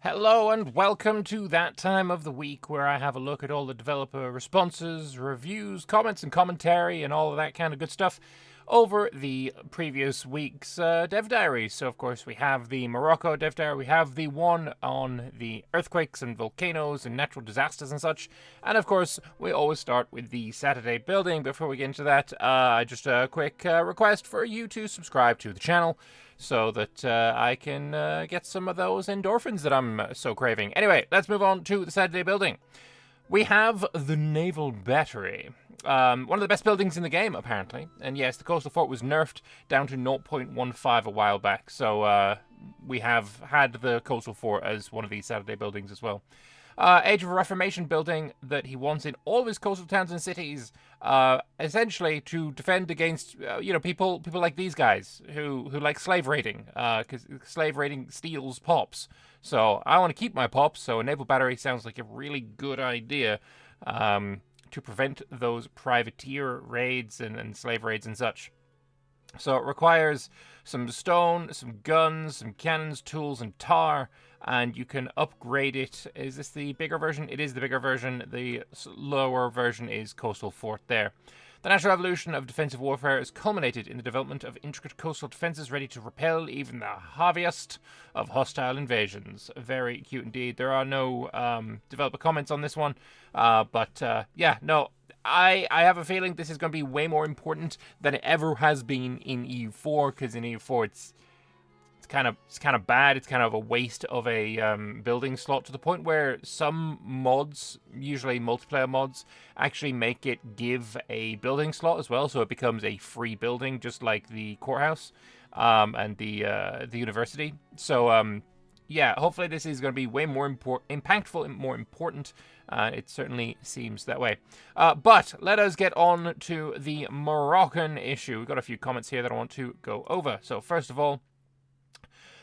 Hello and welcome to that time of the week where I have a look at all the developer responses, reviews, comments, and commentary, and all of that kind of good stuff over the previous week's dev diaries. So, of course, we have the Morocco dev diary, we have the one on the earthquakes and volcanoes and natural disasters and such, and of course, we always start with the Saturday building. Before we get into that, just a quick request for you to subscribe to the channel so that I can get some of those endorphins that I'm so craving. Anyway, let's move on to the Saturday building. We have the Naval Battery. One of the best buildings in the game, apparently. And yes, the coastal fort was nerfed down to 0.15 a while back, so we have had the coastal fort as one of these Saturday buildings as well. Age of Reformation building that he wants in all of his coastal towns and cities, essentially to defend against, people like these guys who like slave raiding, because slave raiding steals pops. So I want to keep my pops, so a naval battery sounds like a really good idea to prevent those privateer raids and slave raids and such. So it requires some stone, some guns, some cannons, tools, and tar, and you can upgrade it. Is this the bigger version? It is the bigger version. The lower version is Coastal Fort there. The natural evolution of defensive warfare is culminated in the development of intricate coastal defenses ready to repel even the heaviest of hostile invasions. Very cute indeed. There are no developer comments on this one, but yeah, no. I have a feeling this is going to be way more important than it ever has been in EU4, because in EU4 it's kind of bad. It's kind of a waste of a building slot, to the point where some mods, usually multiplayer mods, actually make it give a building slot as well, so it becomes a free building, just like the courthouse and the university. So yeah, hopefully this is going to be way more impactful and more important. It certainly seems that way. But let us get on to the Moroccan issue. We've got a few comments here that I want to go over. So first of all,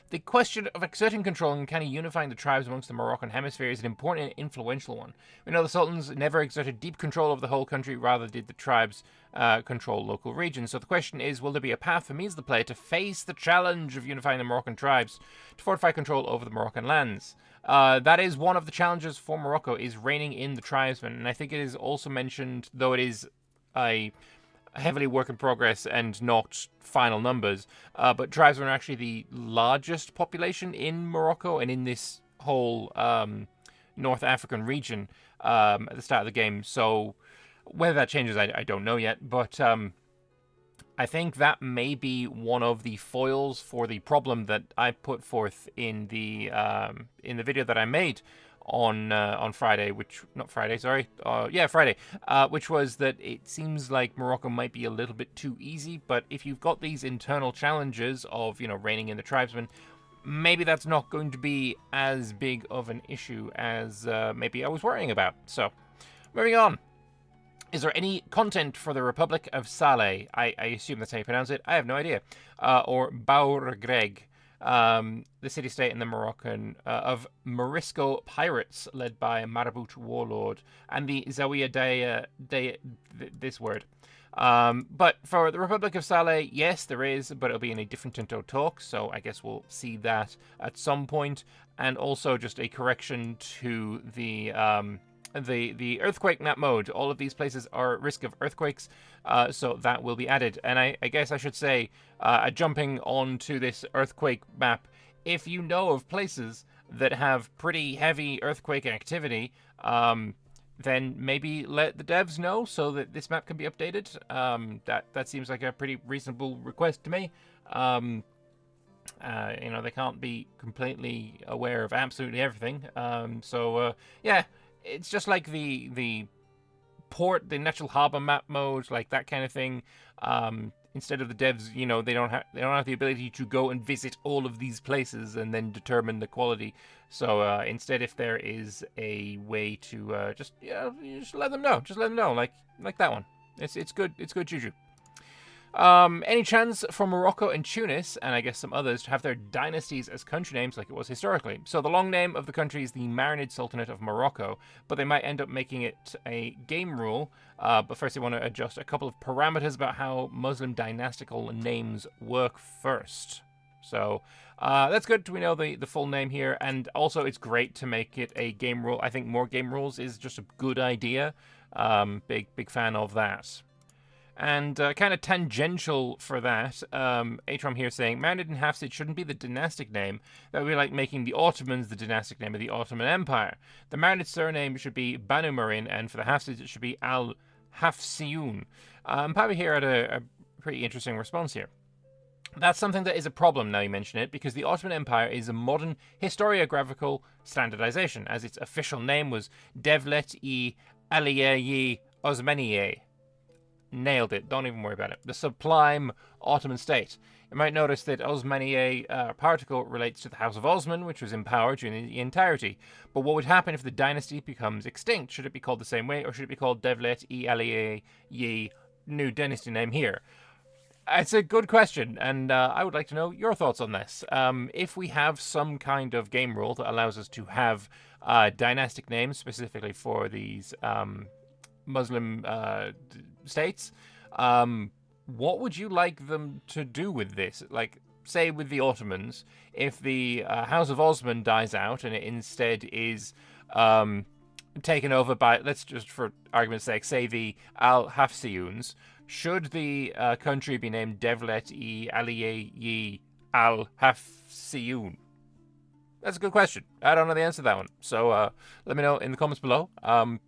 the question of exerting control and kind of unifying the tribes amongst the Moroccan hemisphere is an important and influential one. We know the sultans never exerted deep control over the whole country, rather did the tribes control local regions. So the question is, will there be a path for means of the play to face the challenge of unifying the Moroccan tribes to fortify control over the Moroccan lands? That is one of the challenges for Morocco, is reining in the tribesmen, and I think it is also mentioned, though it is a heavily work in progress and not final numbers, but tribesmen are actually the largest population in Morocco and in this whole North African region at the start of the game. So whether that changes, I don't know yet, but I think that may be one of the foils for the problem that I put forth in the video that I made on Friday, Friday, which was that it seems like Morocco might be a little bit too easy, but if you've got these internal challenges of, reining in the tribesmen, maybe that's not going to be as big of an issue as maybe I was worrying about. So, moving on. Is there any content for the Republic of Saleh? I assume that's how you pronounce it. I have no idea. Or Baurgreg. The city-state in the Moroccan of Morisco pirates, led by a Marabout warlord, and the Zawiya this word. But for the Republic of Saleh, yes, there is, but it'll be in a different Tinto talk, so I guess we'll see that at some point. And also just a correction to the earthquake map mode. All of these places are at risk of earthquakes, so that will be added. And I guess I should say, jumping onto this earthquake map, if you know of places that have pretty heavy earthquake activity, then maybe let the devs know so that this map can be updated. That seems like a pretty reasonable request to me. They can't be completely aware of absolutely everything. Yeah. It's just like the port, the natural harbor map mode, like that kind of thing. Instead of the devs, they don't have the ability to go and visit all of these places and then determine the quality. So instead, if there is a way to just let them know, like that one. It's good. It's good juju. Any chance for Morocco and Tunis, and I guess some others, to have their dynasties as country names like it was historically? So the long name of the country is the Marinid Sultanate of Morocco, but they might end up making it a game rule. But first they want to adjust a couple of parameters about how Muslim dynastical names work first. So that's good. We know the full name here, and also it's great to make it a game rule. I think more game rules is just a good idea. Big fan of that. And kind of tangential for that, Atrom here saying, Mounted in Hafsid shouldn't be the dynastic name. That would be like making the Ottomans the dynastic name of the Ottoman Empire. The Mounted surname should be Banu Marin, and for the Hafsids it should be Al Hafsiyun. Pavi here had a pretty interesting response here. That's something that is a problem now you mention it, because the Ottoman Empire is a modern historiographical standardization, as its official name was Devlet-i Aliye-i Osmaniye. Nailed it. Don't even worry about it. The sublime Ottoman state. You might notice that Osmaniye particle relates to the House of Osman, which was in power during the entirety. But what would happen if the dynasty becomes extinct? Should it be called the same way, or should it be called Devlet-i Aliye-i, new dynasty name here? It's a good question, and I would like to know your thoughts on this. If we have some kind of game rule that allows us to have dynastic names specifically for these Muslim states, what would you like them to do with this? Like, say with the Ottomans, if the House of Osman dies out and it instead is taken over by, let's just for argument's sake, say the Al-Hafsiyuns, should the country be named Devlet-i Aliye-i Al-Hafsiyun? That's a good question. I don't know the answer to that one. So let me know in the comments below.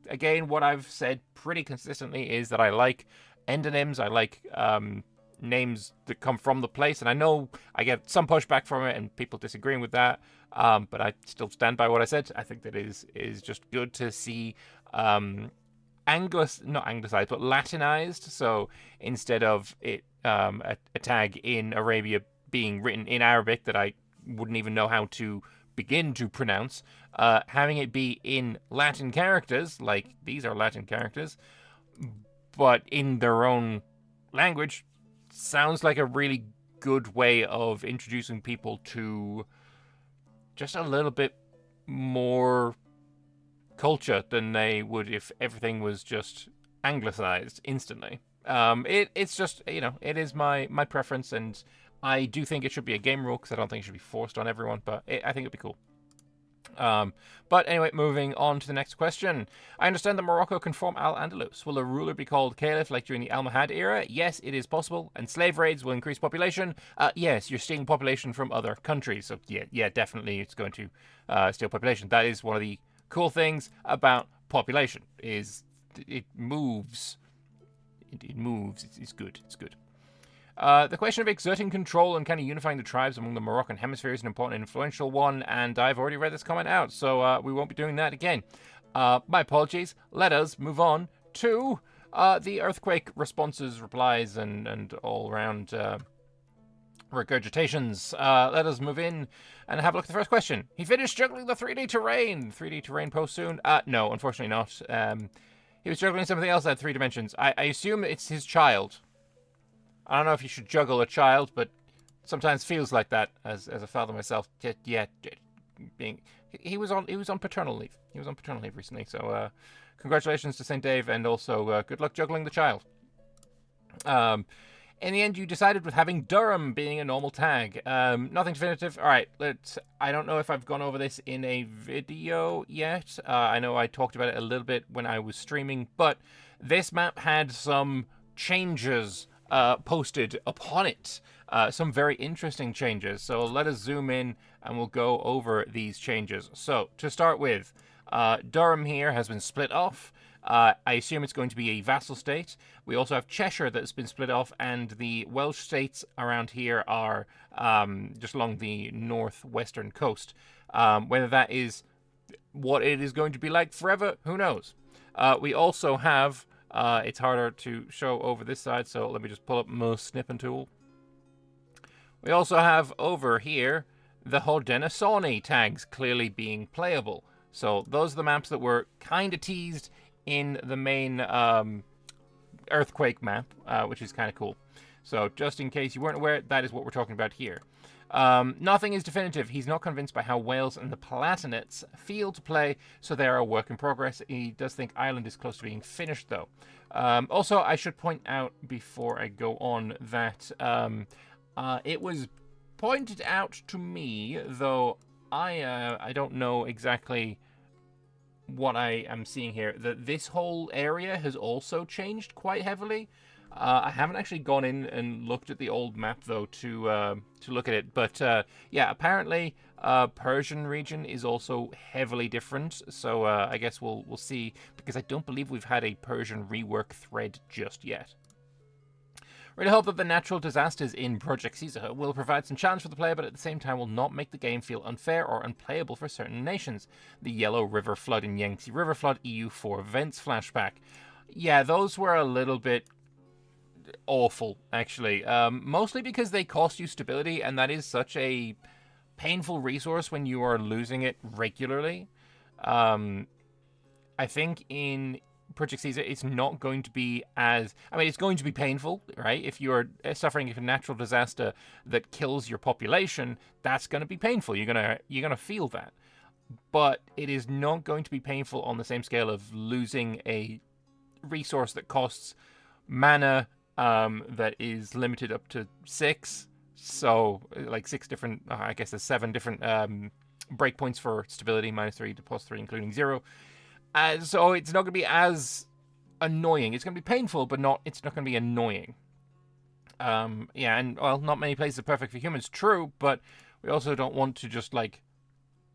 Again, what I've said pretty consistently is that I like endonyms. I like names that come from the place. And I know I get some pushback from it and people disagreeing with that. But I still stand by what I said. I think that is just good to see not anglicized, but Latinized. So instead of it a tag in Arabia being written in Arabic that I wouldn't even know how to begin to pronounce, having it be in Latin characters, like these are Latin characters, but in their own language, sounds like a really good way of introducing people to just a little bit more culture than they would if everything was just anglicized instantly. It's just, it is my preference, and I do think it should be a game rule because I don't think it should be forced on everyone, but I think it'd be cool. But anyway, moving on to the next question. I understand that Morocco can form Al-Andalus. Will a ruler be called Caliph like during the Almohad era? Yes, it is possible. And slave raids will increase population? Yes, you're stealing population from other countries. So yeah, definitely it's going to steal population. That is one of the cool things about population, is it moves. It moves. It's good. It's good. The question of exerting control and kind of unifying the tribes among the Moroccan hemisphere is an important and influential one, and I've already read this comment out, so we won't be doing that again. My apologies. Let us move on to the earthquake responses, replies, and all-round regurgitations. Let us move in and have a look at the first question. He finished juggling the 3D terrain. 3D terrain post soon? No, unfortunately not. He was juggling something else that had 3 dimensions. I assume it's his child. I don't know if you should juggle a child, but sometimes feels like that as a father myself. Yeah, he was on paternal leave. He was on paternal leave recently, so congratulations to St. Dave, and also good luck juggling the child. In the end, you decided with having Durham being a normal tag. Nothing definitive. All right, I don't know if I've gone over this in a video yet. I know I talked about it a little bit when I was streaming, but this map had some changes posted upon it. Some very interesting changes. So let us zoom in and we'll go over these changes. So to start with, Durham here has been split off. I assume it's going to be a vassal state. We also have Cheshire that's been split off, and the Welsh states around here are just along the northwestern coast. Whether that is what it is going to be like forever, who knows? We also have it's harder to show over this side, so let me just pull up my snipping tool. We also have over here the Haudenosaunee tags clearly being playable. So those are the maps that were kind of teased in the main earthquake map, which is kind of cool. So just in case you weren't aware, that is what we're talking about here. Nothing is definitive. He's not convinced by how Wales and the Palatinates feel to play, so they are a work in progress. He does think Ireland is close to being finished, though. Also, I should point out before I go on that it was pointed out to me, though I don't know exactly what I am seeing here, that this whole area has also changed quite heavily. I haven't actually gone in and looked at the old map though to look at it, but yeah, apparently Persian region is also heavily different. So I guess we'll see, because I don't believe we've had a Persian rework thread just yet. Really hope that the natural disasters in Project Caesar will provide some challenge for the player, but at the same time will not make the game feel unfair or unplayable for certain nations. The Yellow River Flood and Yangtze River Flood EU4 events flashback. Yeah, those were a little bit awful, actually. Mostly because they cost you stability, and that is such a painful resource when you are losing it regularly. I think in Project Caesar, it's not going to be as... I mean, it's going to be painful, right? If you're suffering a natural disaster that kills your population, that's going to be painful. You're gonna feel that. But it is not going to be painful on the same scale of losing a resource that costs mana, that is limited up to 6. So, like 6 different... I guess there's 7 different breakpoints for stability, -3 to +3, including 0. So it's not going to be as annoying. It's going to be painful, but it's not going to be annoying. Yeah, and, well, not many places are perfect for humans, true, but we also don't want to just, like,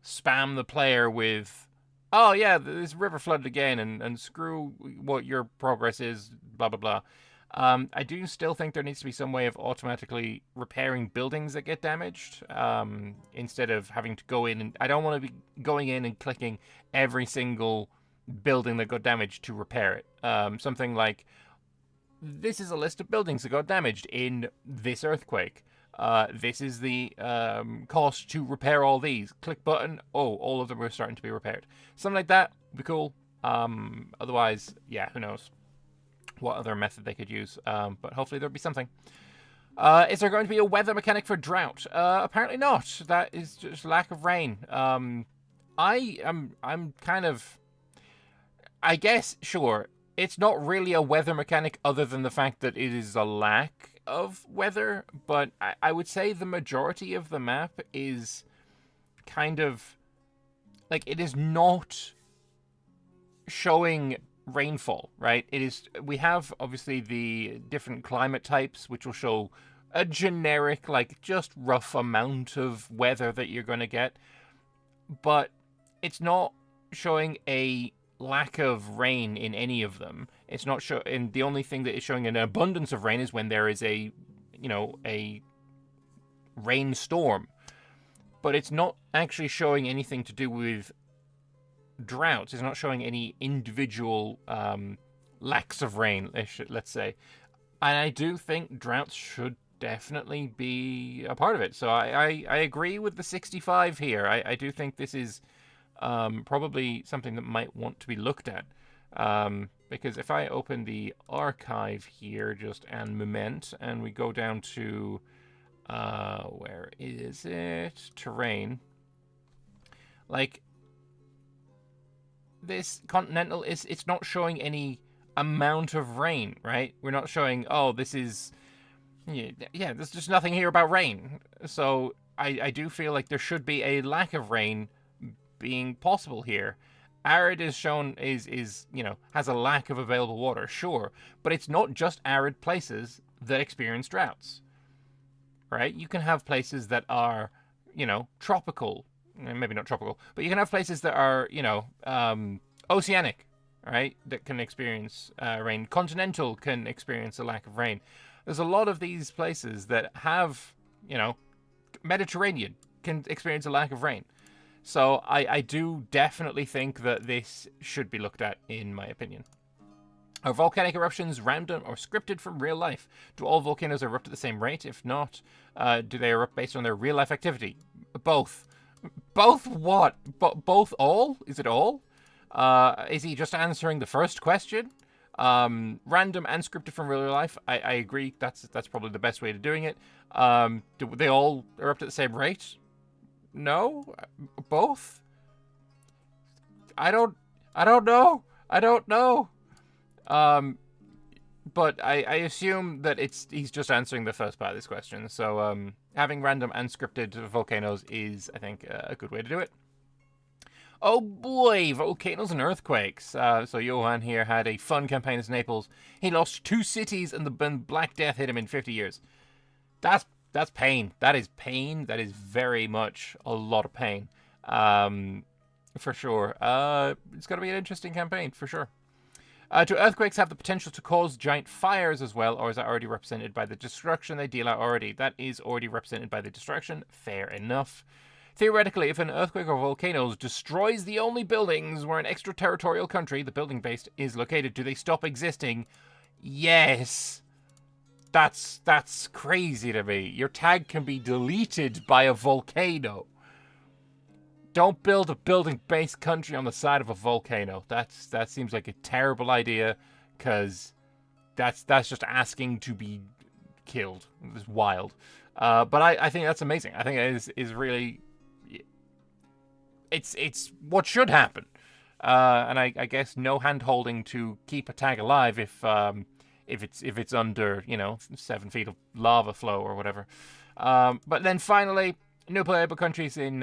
spam the player with, oh, yeah, this river flooded again, and screw what your progress is, blah, blah, blah. I do still think there needs to be some way of automatically repairing buildings that get damaged, instead of having to go in and... I don't want to be going in and clicking every single building that got damaged to repair it. Something like, this is a list of buildings that got damaged in this earthquake. This is the cost to repair all these. Click button. Oh, all of them are starting to be repaired. Something like that would be cool. Otherwise, yeah, who knows what other method they could use. But hopefully there'll be something. Is there going to be a weather mechanic for drought? Apparently not. That is just lack of rain. I'm kind of... I guess, sure, it's not really a weather mechanic other than the fact that it is a lack of weather, but I would say the majority of the map is kind of... like, it is not showing rainfall, right? It is... we have, obviously, the different climate types, which will show a generic, like, just rough amount of weather that you're going to get, but it's not showing a lack of rain in any of them. It's not and the only thing that is showing an abundance of rain is when there is a rainstorm. But it's not actually showing anything to do with droughts. It's not showing any individual lacks of rain, let's say. And I do think droughts should definitely be a part of it. So I agree with the 65 here. I do think this is probably something that might want to be looked at. Because if I open the archive here, just an moment, and we go down to, where is it? Terrain. Like, this continental, it's not showing any amount of rain, right? We're not showing, oh, this is, yeah, there's just nothing here about rain. So I do feel like there should be a lack of rain being possible here. Arid is shown is has a lack of available water, sure, but it's not just arid places that experience droughts, right? You can have places that are, tropical, maybe not tropical, but you can have places that are, oceanic, right, that can experience rain. Continental can experience a lack of rain. There's a lot of these places that have, Mediterranean can experience a lack of rain. So I do definitely think that this should be looked at, in my opinion. Are volcanic eruptions random or scripted from real life? Do all volcanoes erupt at the same rate? If not, do they erupt based on their real life activity? Both. Both what? Both all? Is it all? Is he just answering the first question? Random and scripted from real life. I agree. That's probably the best way of doing it. Do they all erupt at the same rate? No? Both? I don't know. I don't know. But I assume that he's just answering the first part of this question. So, having random and scripted volcanoes is, I think, a good way to do it. Oh boy, volcanoes and earthquakes. So Johan here had a fun campaign in Naples. He lost 2 cities and the Black Death hit him in 50 years. That's pain. That is pain. That is very much a lot of pain. For sure. It's going to be an interesting campaign, for sure. Do earthquakes have the potential to cause giant fires as well, or is that already represented by the destruction they deal out already? That is already represented by the destruction. Fair enough. Theoretically, if an earthquake or volcanoes destroys the only buildings where an extraterritorial country, the building base, is located, do they stop existing? Yes. That's crazy to me. Your tag can be deleted by a volcano. Don't build a building-based country on the side of a volcano. That seems like a terrible idea, because that's just asking to be killed. It's wild. But I think that's amazing. I think it is really... It's what should happen. And I guess no hand-holding to keep a tag alive if it's under, 7 feet of lava flow or whatever. But then finally, new playable countries in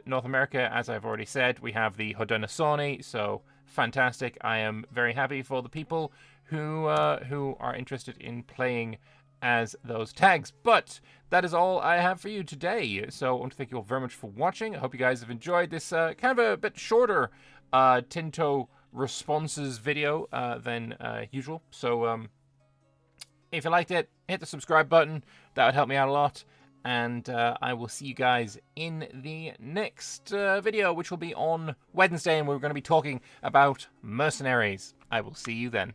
North America, as I've already said, we have the Haudenosaunee, so fantastic. I am very happy for the people who are interested in playing as those tags. But that is all I have for you today. So I want to thank you all very much for watching. I hope you guys have enjoyed this kind of a bit shorter Tinto responses video than usual. So if you liked it, hit the subscribe button. That would help me out a lot. And I will see you guys in the next video, which will be on Wednesday, and we're going to be talking about mercenaries. I will see you then.